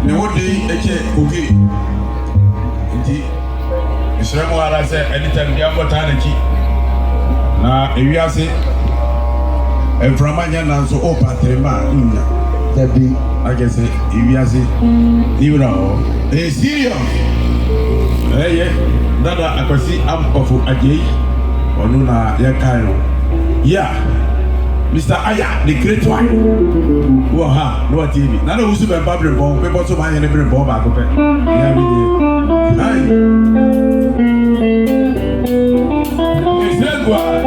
ne wodi eche koke nti Israel ara say anytime dia bota na ki na ewiase eframanya nanso o patrema nna Debbie I guess ewiase niwra o serious yeah dada Akwasi ampofo agyei onu na ya kai no yeah Mr. Aya, the great one. Who ha? No TV. None of us have been born. People so many never born back. Yeah, we did. Hi. Yes, the great one.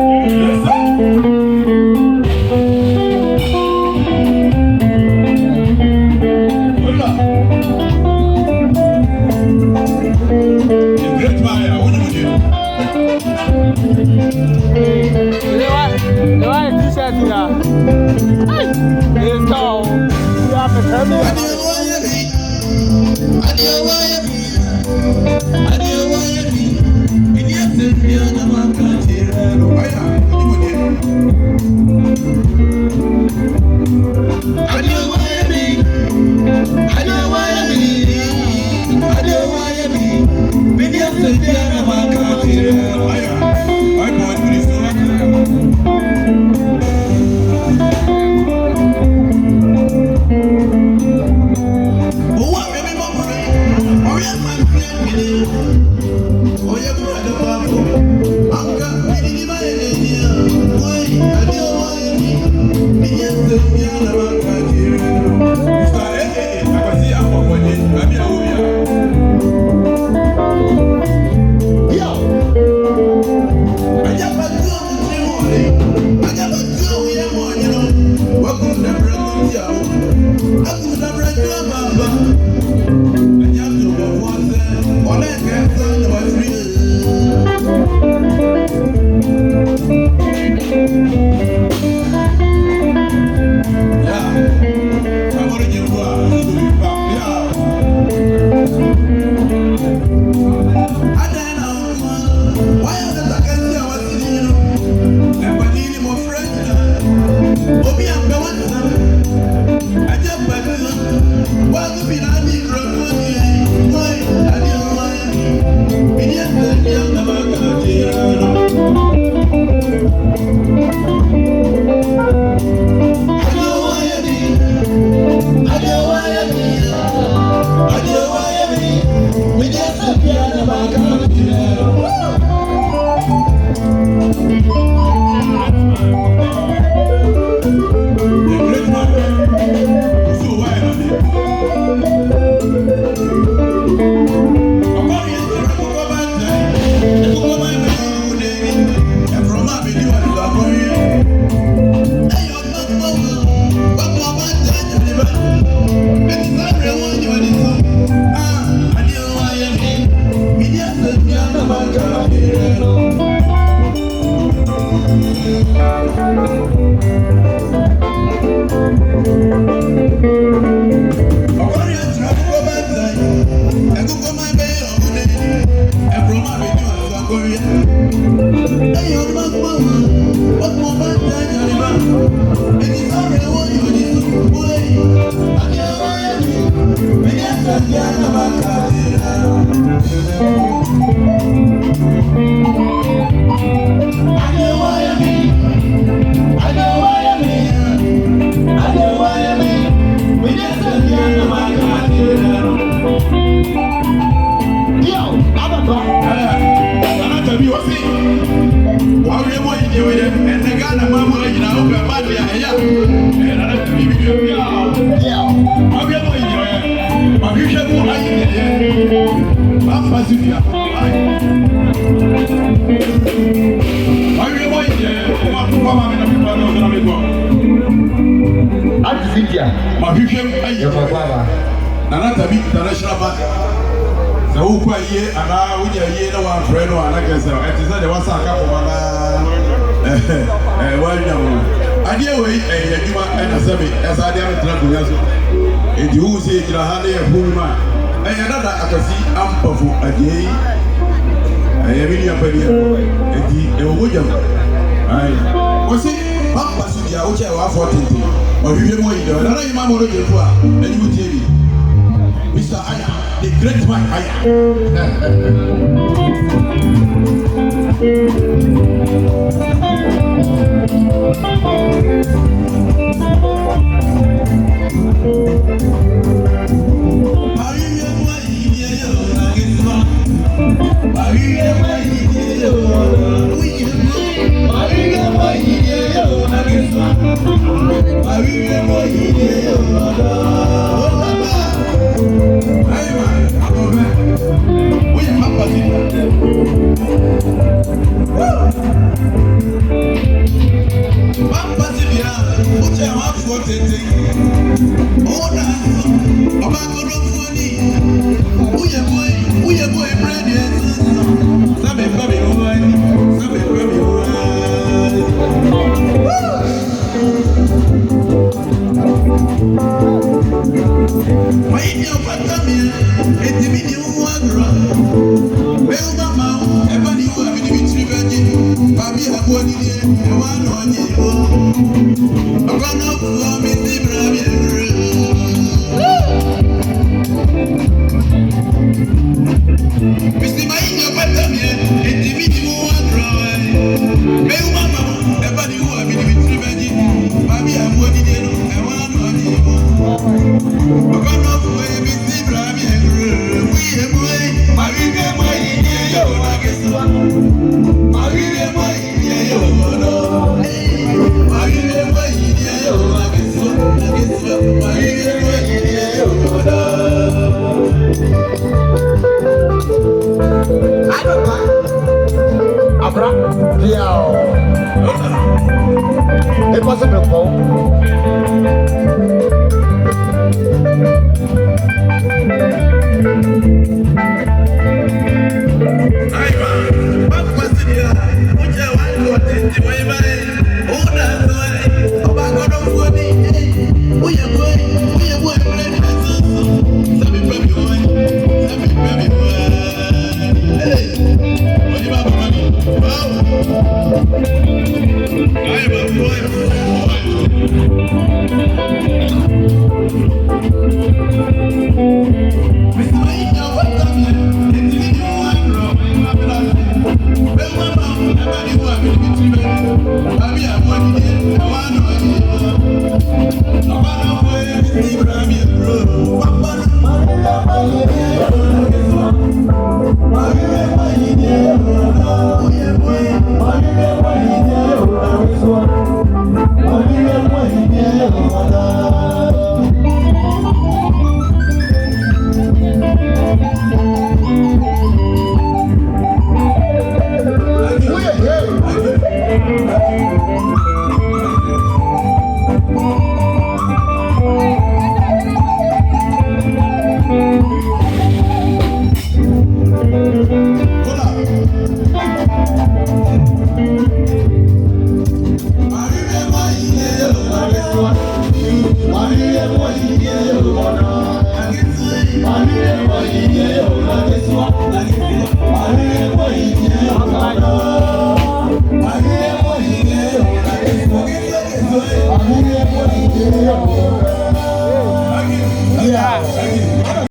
What do you International Bank. The whole year and now we are here now and friend one like I said. It is the one saka for why you agyei we adwuma na sebe esa dia metra ko yaso e di hu se jira ha na e huruma dada Akwasi ampofo agyei mi ya padi e di e wo jam ai o si papa su dia o che wa 40 o hwehwe mo yi do na yi ma mo ro jefu a e di mu tie bi Mr. Aya, the great man Aya. Why you